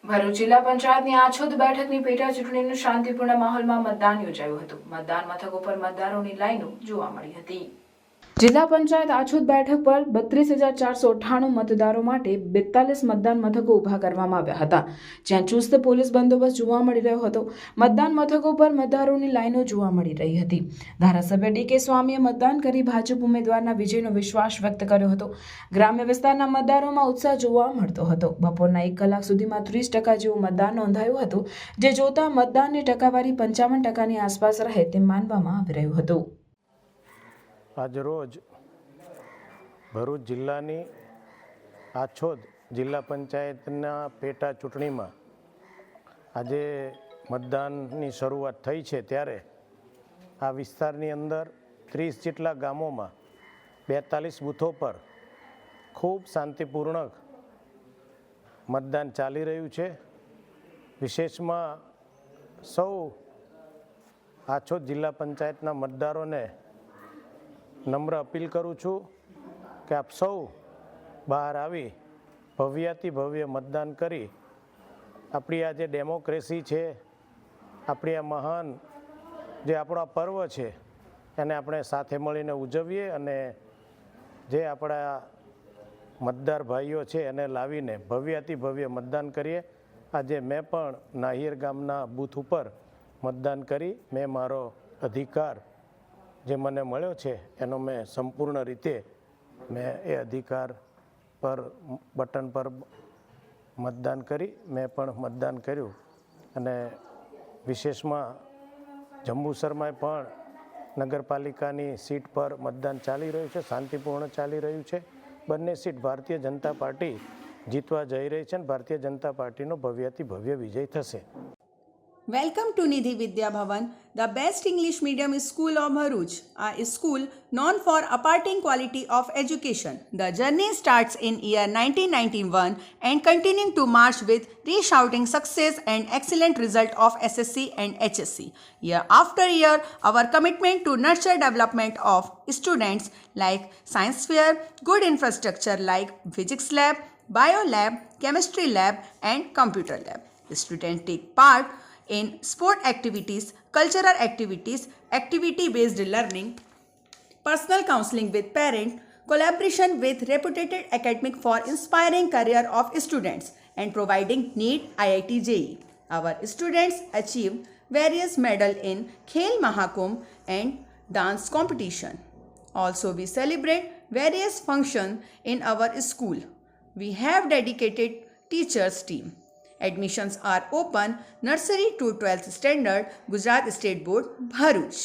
ભરૂચ જિલ્લા પંચાયતની આછોદ બેઠકની પેટા ચૂંટણીનું શાંતિપૂર્ણ માહોલમાં મતદાન યોજાયું હતું. મતદાન મથકો પર મતદારોની લાઈનો જોવા મળી હતી. જિલ્લા પંચાયત આછોદ બેઠક પર 32,498 મતદારો માટે 42 મતદાન મથકો ઊભા કરવામાં આવ્યા હતા, જ્યાં ચુસ્ત પોલીસ બંદોબસ્ત જોવા મળી રહ્યો હતો. મતદાન મથકો પર મતદારોની લાઈનો જોવા મળી રહી હતી. ધારાસભ્ય ડી.કે. સ્વામીએ મતદાન કરી ભાજપ ઉમેદવારના વિજયનો વિશ્વાસ વ્યક્ત કર્યો હતો. ગ્રામ્ય વિસ્તારના મતદારોમાં ઉત્સાહ જોવા મળતો હતો. બપોરના 1 કલાક સુધીમાં 30% જેવું મતદાન નોંધાયું હતું, જે જોતા મતદાનની ટકાવારી 55%ની આસપાસ રહે તેમ માનવામાં આવી રહ્યું હતું. આજરોજ ભરૂચ જિલ્લાની આછોદ જિલ્લા પંચાયતના પેટા ચૂંટણીમાં આજે મતદાનની શરૂઆત થઈ છે, ત્યારે આ વિસ્તારની અંદર 30 જેટલા ગામોમાં 42 બૂથો પર ખૂબ શાંતિપૂર્ણક મતદાન ચાલી રહ્યું છે. વિશેષમાં સૌ આછોદ જિલ્લા પંચાયતના મતદારોને નમ્ર અપીલ કરું છું કે આપ સૌ બહાર આવી ભવ્યાતિ ભવ્ય મતદાન કરી આપણી આ જે ડેમોક્રેસી છે, આપણી આ મહાન જે આપણો પર્વ છે, એને આપણે સાથે મળીને ઉજવીએ અને જે આપણા મતદાર ભાઈઓ છે એને લાવીને ભવ્યાતિ ભવ્ય મતદાન કરીએ. આજે મેં પણ નાહિર ગામના બૂથ ઉપર મતદાન કરી મેં મારો અધિકાર જે મને મળ્યો છે એનો મેં સંપૂર્ણ રીતે મેં એ અધિકાર પર બટન પર મતદાન કરી મેં પણ મતદાન કર્યું. અને વિશેષમાં જંબુસરમાં પણ નગરપાલિકાની સીટ પર મતદાન ચાલી રહ્યું છે, શાંતિપૂર્ણ ચાલી રહ્યું છે. બંને સીટ ભારતીય જનતા પાર્ટી જીતવા જઈ રહી છે અને ભારતીય જનતા પાર્ટીનો ભવ્યાતિ ભવ્ય વિજય થશે. Welcome to Nidhi Vidya Bhavan, the best English medium school of Bharuch, a school known for imparting quality of education. The journey starts in year 1991 and continuing to march with resounding success and excellent result of SSC and HSC. Year after year, our commitment to nurture development of students like science fair, good infrastructure like physics lab, bio lab, chemistry lab and computer lab. Students take part in sport activities, cultural activities, activity-based learning, personal counseling with parents, collaboration with reputed academic for inspiring career of students and providing NEET IIT JEE. Our students achieve various medals in Khel Mahakumbh and dance competition. Also, we celebrate various functions in our school. We have dedicated teachers team. Admissions are open nursery to 12th standard, Gujarat State Board, Bharuch.